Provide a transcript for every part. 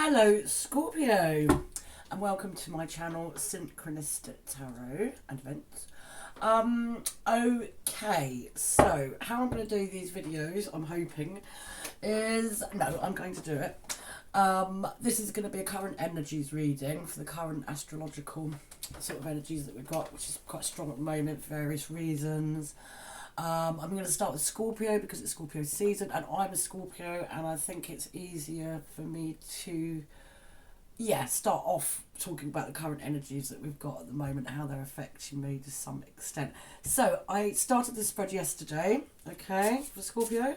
Hello Scorpio and welcome to my channel Synchronistic Tarot and Events. Okay, so how I'm going to do these videos, I'm hoping, is, no, I'm going to do it. This is going to be a current energies reading for the current astrological sort of energies that we've got, which is quite strong at the moment for various reasons. I'm going to start with Scorpio because it's Scorpio season and I'm a Scorpio, and I think it's easier for me to start off talking about the current energies that we've got at the moment, how they're affecting me to some extent. So I started the spread yesterday, okay, for Scorpio,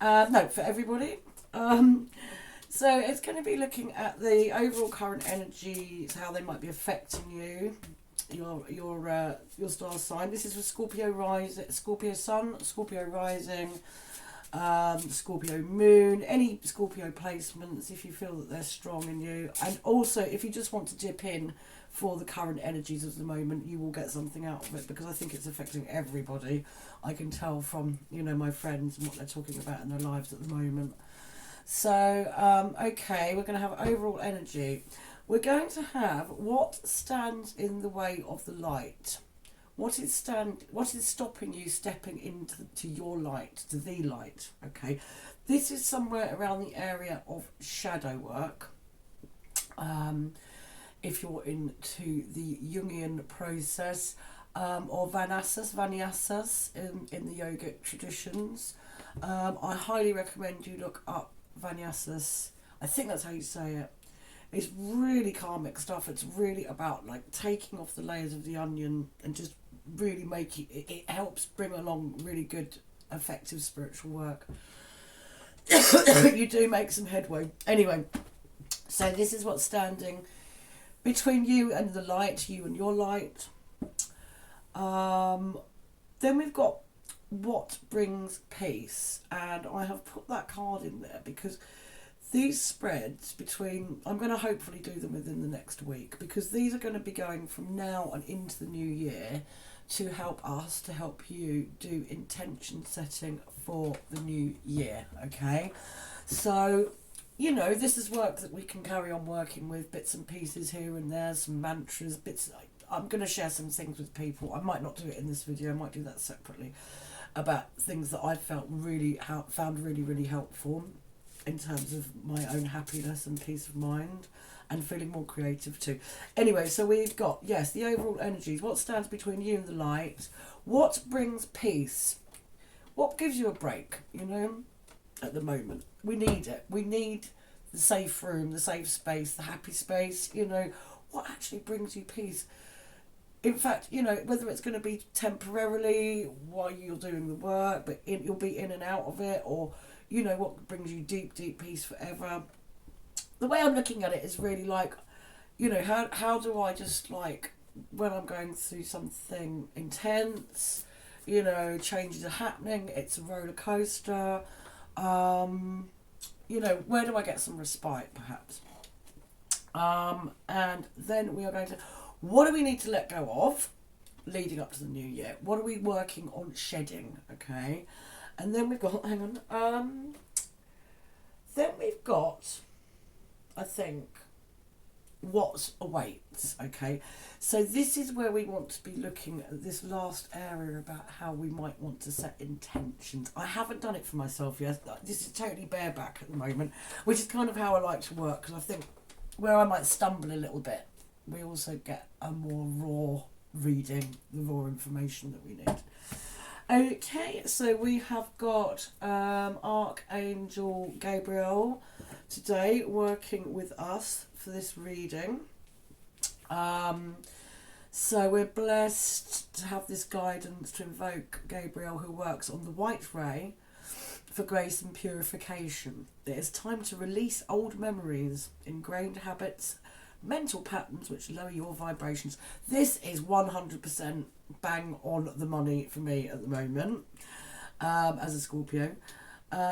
no, for everybody. So it's going to be looking at the overall current energies, how they might be affecting you, your star sign. This is for Scorpio rising, Scorpio sun, Scorpio rising, Scorpio moon, any Scorpio placements if you feel that they're strong in you, and also if you just want to dip in for the current energies of the moment, you will get something out of it because I think it's affecting everybody. I can tell from my friends and what they're talking about in their lives at the moment. So okay, we're going to have overall energy. We're going to have what stands in the way of the light. What is stopping you stepping into your light, to the light? Okay, this is somewhere around the area of shadow work. If you're into the Jungian process, or Vinyasas in the yogic traditions, I highly recommend you look up Vinyasas. I think that's how you say it. It's really karmic stuff. It's really about like taking off the layers of the onion and just really making it helps bring along really good, effective spiritual work. You do make some headway. Anyway, so this is what's standing between you and the light, you and your light. Then we've got what brings peace, and I have put that card in there because these spreads I'm going to hopefully do them within the next week, because these are going to be going from now and into the new year to help you do intention setting for the new year, okay? So, this is work that we can carry on working with, bits and pieces here and there, some mantras, I'm going to share some things with people. I might not do it in this video, I might do that separately, about things that I found really helpful in terms of my own happiness and peace of mind and feeling more creative too. Anyway, so we've got, yes, the overall energies. What stands between you and the light? What brings peace? What gives you a break, at the moment? We need it. We need the safe room, the safe space, the happy space, what actually brings you peace? In fact, whether it's going to be temporarily while you're doing the work, but you'll be in and out of it, or what brings you deep peace forever. The way I'm looking at it is really like, how do I just, like, when I'm going through something intense, changes are happening, it's a roller coaster, where do I get some respite perhaps? And then we are going to, what do we need to let go of leading up to the new year? What are we working on shedding, okay? And then we've got, then we've got, I think, what awaits, okay? So this is where we want to be looking at this last area about how we might want to set intentions. I haven't done it for myself yet. This is totally bareback at the moment, which is kind of how I like to work, because I think where I might stumble a little bit, we also get a more raw reading, the raw information that we need. Okay, so we have got Archangel Gabriel today working with us for this reading. So we're blessed to have this guidance to invoke Gabriel, who works on the white ray for grace and purification. It is time to release old memories, ingrained habits, mental patterns which lower your vibrations. This is 100% bang on the money for me at the moment, as a Scorpio.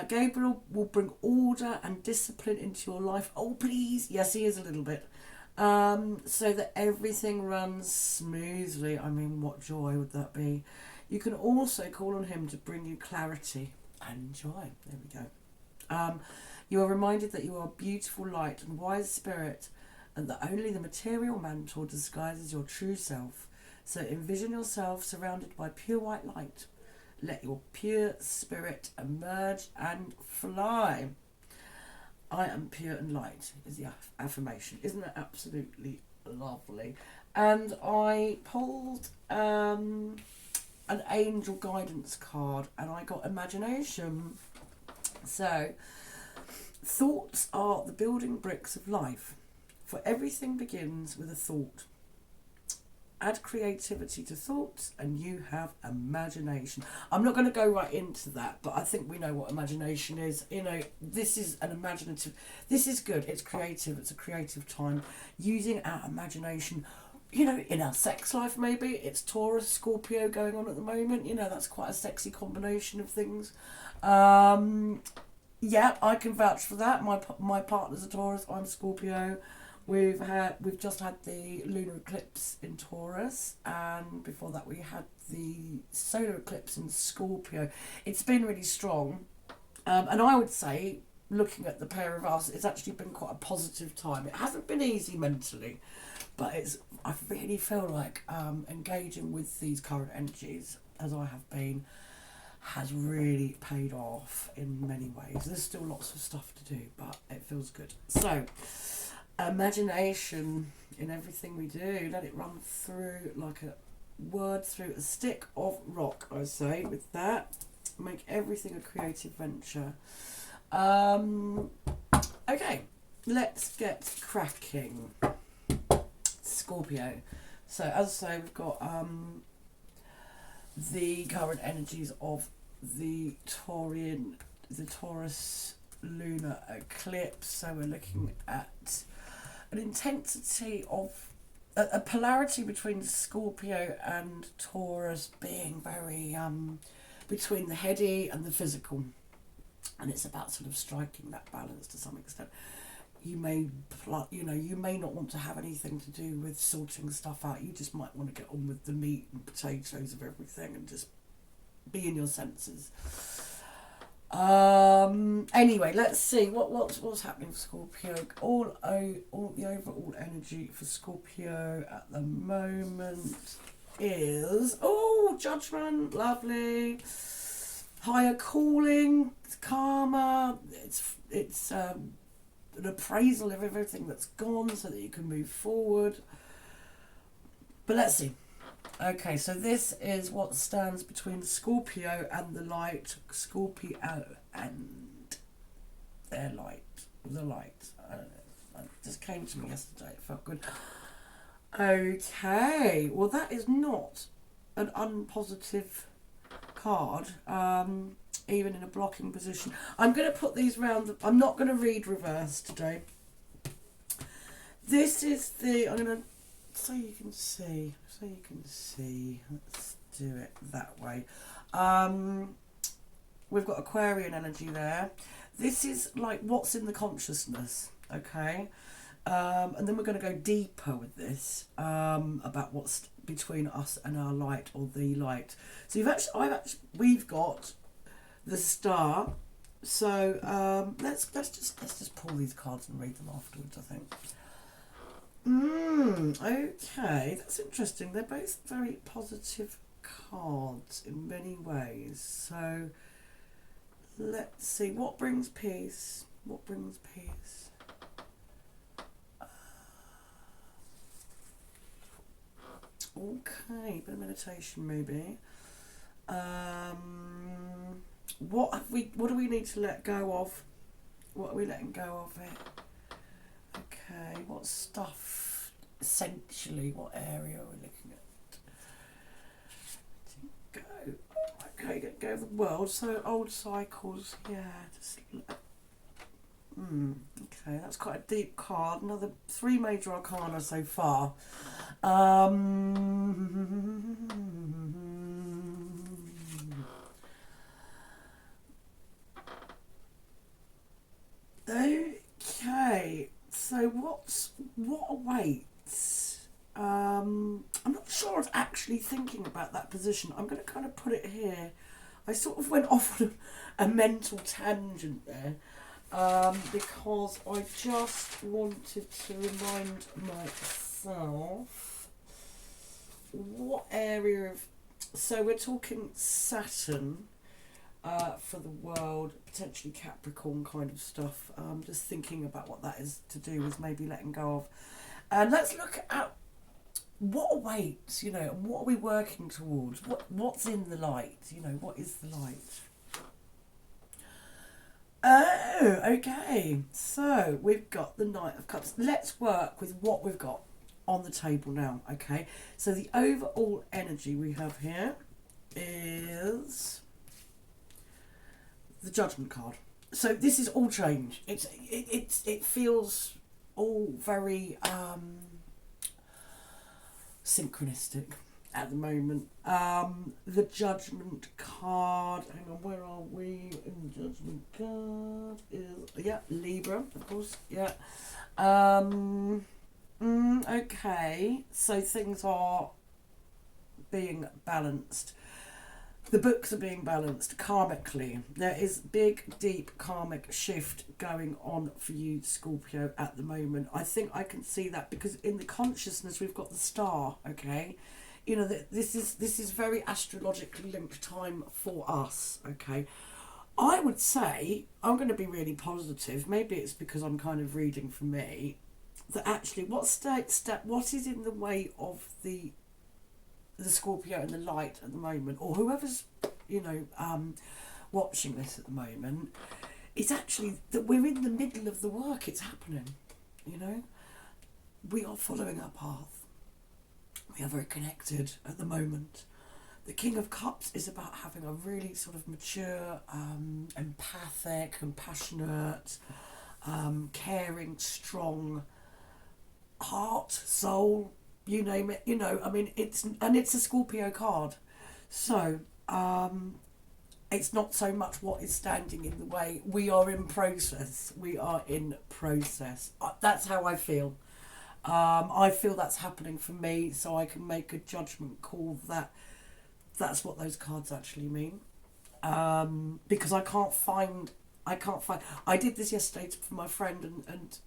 Gabriel will bring order and discipline into your life. Oh please, yes, he is a little bit, so that everything runs smoothly. I mean, what joy would that be? You can also call on him to bring you clarity and joy. There we go. You are reminded that you are a beautiful light and wise spirit, and that only the material mantle disguises your true self. So envision yourself surrounded by pure white light. Let your pure spirit emerge and fly. I am pure and light is the affirmation. Isn't that absolutely lovely? And I pulled an angel guidance card, and I got imagination. So, thoughts are the building bricks of life, for everything begins with a thought. Add creativity to thoughts and you have imagination. I'm not going to go right into that, but I think we know what imagination is. You know, this is an imaginative, this is good, it's creative, it's a creative time. Using our imagination, you know, in our sex life maybe, it's Taurus, Scorpio going on at the moment, you know, that's quite a sexy combination of things. Yeah, I can vouch for that. My partner's a Taurus, I'm Scorpio. We've just had the lunar eclipse in Taurus, and before that we had the solar eclipse in Scorpio. It's been really strong, and I would say, looking at the pair of us, it's actually been quite a positive time. It hasn't been easy mentally, but I really feel like engaging with these current energies, as I have been, has really paid off in many ways. There's still lots of stuff to do, but it feels good. So, imagination in everything we do. Let it run through like a word through a stick of rock, I say, with that. Make everything a creative venture. Okay, let's get cracking. Scorpio. So, as I say, we've got the current energies of the Taurus lunar eclipse. So we're looking at an intensity of a polarity between Scorpio and Taurus being very between the heady and the physical, and it's about sort of striking that balance to some extent. You may not want to have anything to do with sorting stuff out. You just might want to get on with the meat and potatoes of everything and just be in your senses. Anyway, let's see what's happening for Scorpio. All the overall energy for Scorpio at the moment is judgment, lovely, higher calling, it's karma, it's an appraisal of everything that's gone so that you can move forward. But let's see. Okay, so this is what stands between Scorpio and the light. Scorpio and their light. The light. I don't know. It just came to me yesterday. It felt good. Okay, well that is not an unpositive card, even in a blocking position. I'm going to put these round. I'm not going to read reverse today. This is the. I'm going to. So you can see. Let's do it that way. We've got Aquarian energy there. This is like what's in the consciousness, okay? And then we're going to go deeper with this about what's between us and our light, or the light. So we've got the star. So let's just pull these cards and read them afterwards, I think. Okay, that's interesting. They're both very positive cards in many ways. So let's see, what brings peace? What brings peace? Okay, bit of meditation maybe. What do we need to let go of? What are we letting go of here? Okay, what stuff, essentially, what area are we looking at? Okay, let go of the world, so old cycles, yeah, just, okay, that's quite a deep card, another 3 major arcana so far. Okay. So what awaits? I'm not sure I was actually thinking about that position. I'm going to kind of put it here. I sort of went off on a mental tangent there. because I just wanted to remind myself what area of... So we're talking Saturn for the world, potentially Capricorn kind of stuff. Just thinking about what that is to do with maybe letting go of. And let's look at what awaits, you know, and what are we working towards? What's in the light? You know, what is the light? Oh, okay. So we've got the Knight of Cups. Let's work with what we've got on the table now, okay? So the overall energy we have here is the Judgment card. So this is all change. It feels all very synchronistic at the moment. The Judgment card, hang on, where are we? In the Judgment card is, yeah, Libra, of course, yeah. Okay, so things are being balanced. The books are being balanced karmically. There is big, deep karmic shift going on for you, Scorpio, at the moment. I think I can see that because in the consciousness we've got the star, okay? You know, this is very astrologically linked time for us, okay? I would say, I'm going to be really positive, maybe it's because I'm kind of reading for me, that actually what is in the way of the Scorpio and the light at the moment, or whoever's, you know, watching this at the moment, it's actually that we're in the middle of the work. It's happening, you know. We are following our path. We are very connected at the moment. The King of Cups is about having a really sort of mature, empathic, compassionate, caring, strong heart, soul, you name it, you know. I mean, it's a Scorpio card, so it's not so much what is standing in the way. We are in process. That's how I feel. I feel that's happening for me, so I can make a judgment call that that's what those cards actually mean. Because I can't find. I did this yesterday for my friend, and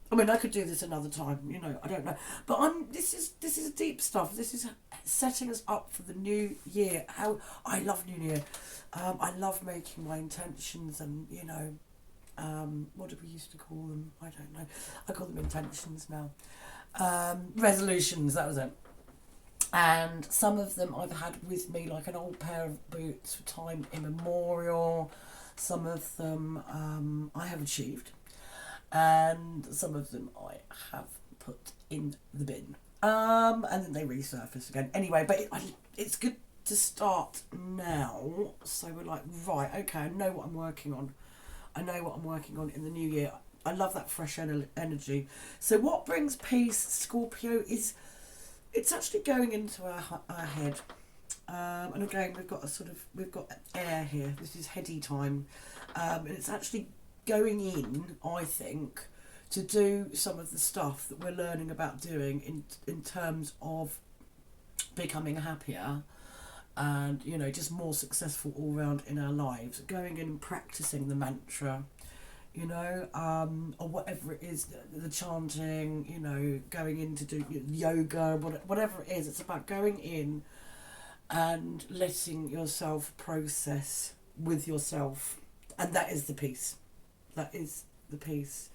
I mean, I could do this another time, you know, I don't know. But this is deep stuff. This is setting us up for the new year. How I love New Year. I love making my intentions and, you know, what did we used to call them? I don't know. I call them intentions now. Resolutions, that was it. And some of them I've had with me, like an old pair of boots for time immemorial. Some of them I have achieved. And some of them I have put in the bin. And then they resurface again. Anyway, but it's good to start now. So we're like, right, okay, I know what I'm working on. I know what I'm working on in the new year. I love that fresh energy. So what brings peace, Scorpio, is it's actually going into our head. And again, we've got air here. This is heady time. And it's actually going in, I think, to do some of the stuff that we're learning about doing in terms of becoming happier and, you know, just more successful all round in our lives. Going in and practicing the mantra, you know, or whatever it is, the chanting, you know, going in to do yoga, whatever it is. It's about going in and letting yourself process with yourself, and that is the peace. That is the peace.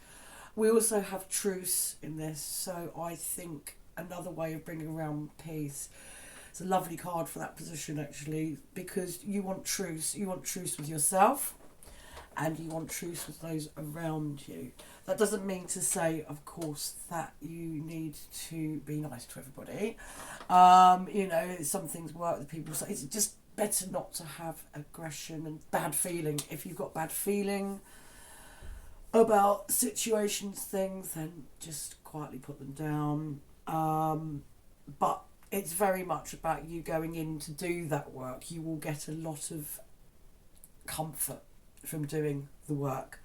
We also have truce in this, so I think another way of bringing around peace. It's a lovely card for that position, actually, because you want truce. You want truce with yourself, and you want truce with those around you. That doesn't mean to say, of course, that you need to be nice to everybody. You know, some things work with people, so it's just better not to have aggression and bad feeling. If you've got bad feeling about situations, things, then just quietly put them down. But it's very much about you going in to do that work. You will get a lot of comfort from doing the work,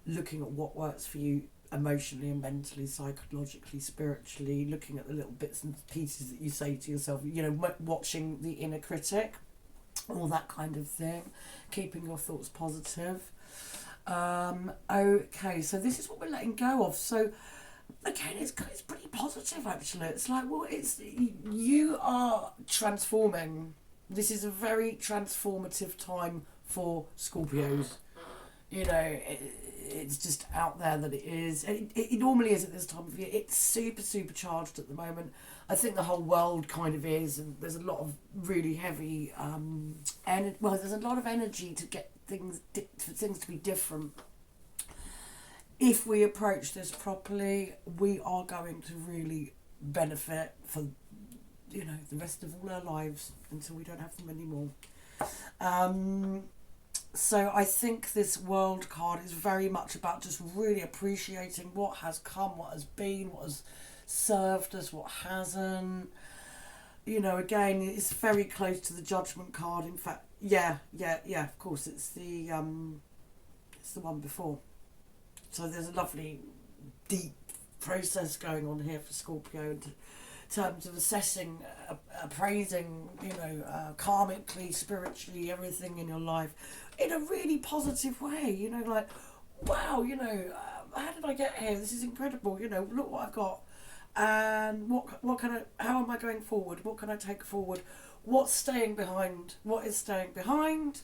looking at what works for you emotionally and mentally, psychologically, spiritually, looking at the little bits and pieces that you say to yourself, you know, watching the inner critic, all that kind of thing, keeping your thoughts positive. Okay, so this is what we're letting go of. So again, it's pretty positive actually. It's like, well, it's you are transforming. This is a very transformative time for Scorpios. You know, it's just out there that it is. It normally is at this time of year. It's super charged at the moment. I think the whole world kind of is, and there's a lot of really heavy there's a lot of energy to get for things to be different. If we approach this properly, we are going to really benefit for, you know, the rest of all our lives until we don't have them anymore. So I think this world card is very much about just really appreciating what has come, what has been, what has served us, what hasn't. You know, again, it's very close to the Judgment card. In fact, yeah, of course, it's the one before. So there's a lovely, deep process going on here for Scorpio in terms of assessing, appraising, you know, karmically, spiritually, everything in your life in a really positive way. You know, like, wow, you know, how did I get here? This is incredible. You know, look what I've got. And what can how am I going forward? What can I take forward? What's staying behind? What is staying behind?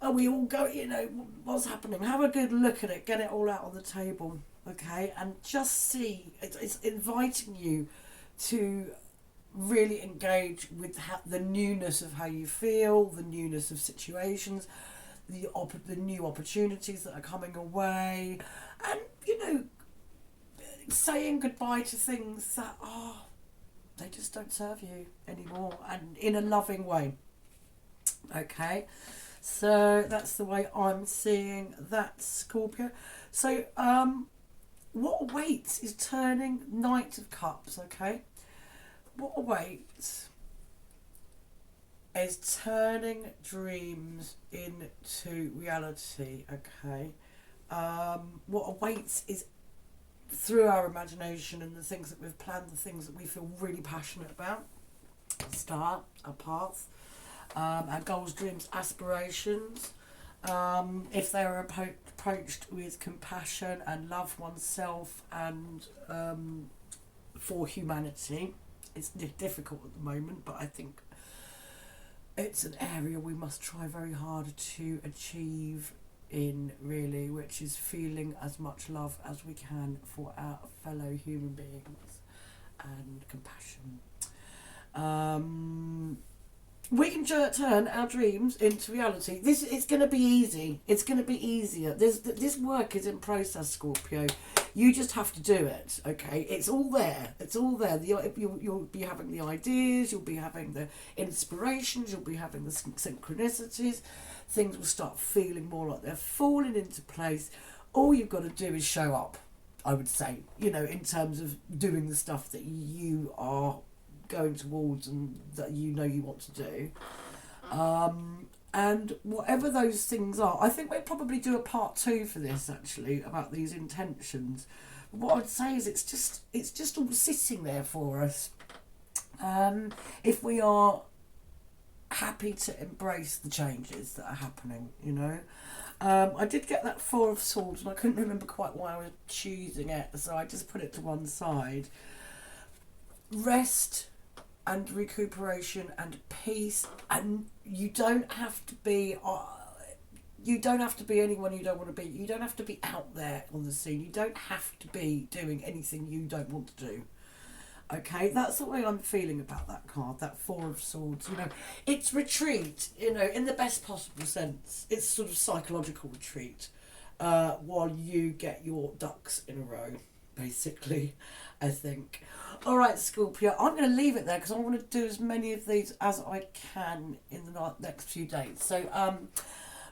Are we all going, you know, what's happening? Have a good look at it. Get it all out on the table, okay? And just see, it's inviting you to really engage with the newness of how you feel, the newness of situations, the new opportunities that are coming away, and, you know, saying goodbye to things that they just don't serve you anymore, and in a loving way. Okay, so that's the way I'm seeing that, Scorpio. So what awaits is turning Knight of Cups. Okay, what awaits is turning dreams into reality. Okay, what awaits is through our imagination and the things that we've planned, the things that we feel really passionate about, start our path, our goals, dreams, aspirations. If they are approached with compassion and love oneself and for humanity, it's difficult at the moment, but I think it's an area we must try very hard to achieve in, really, which is feeling as much love as we can for our fellow human beings and compassion. We can turn our dreams into reality. It's going to be easy. It's going to be easier. This work is in process, Scorpio. You just have to do it, okay? It's all there. It's all there. You'll be having the ideas. You'll be having the inspirations. You'll be having the synchronicities. Things will start feeling more like they're falling into place. All you've got to do is show up, I would say, you know, in terms of doing the stuff that you are going towards and that you know you want to do. And whatever those things are, I think we'll probably do a part 2 for this, actually, about these intentions. But what I'd say is it's just all sitting there for us. If we are happy to embrace the changes that are happening, you know. I did get that 4 of Swords and I couldn't remember quite why I was choosing it, so I just put it to one side. Rest and recuperation and peace, and you don't have to be anyone you don't want to be. You don't have to be out there on the scene. You don't have to be doing anything you don't want to do. Okay, that's the way I'm feeling about that card, that 4 of Swords. You know, it's retreat, you know, in the best possible sense. It's sort of psychological retreat, while you get your ducks in a row, basically, I think. All right, Scorpio, I'm going to leave it there because I want to do as many of these as I can in the next few days. So,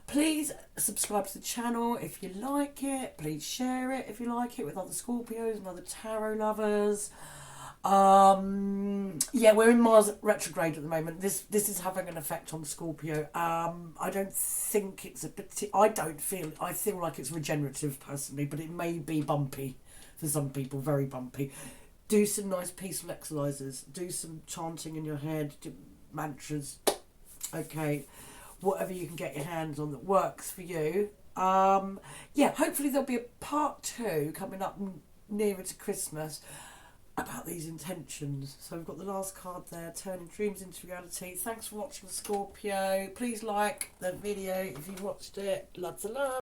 please subscribe to the channel if you like it. Please share it if you like it with other Scorpios and other tarot lovers. Yeah, we're in Mars retrograde at the moment. This is having an effect on Scorpio. I don't think it's I feel like it's regenerative personally, but it may be bumpy for some people, very bumpy. Do some nice peaceful exercises. Do some chanting in your head, do mantras. Okay, whatever you can get your hands on that works for you. Yeah, hopefully there'll be a part 2 coming up nearer to Christmas about these intentions. So we've got the last card there, turning dreams into reality. Thanks for watching, Scorpio. Please like the video if you watched it. Lots of love.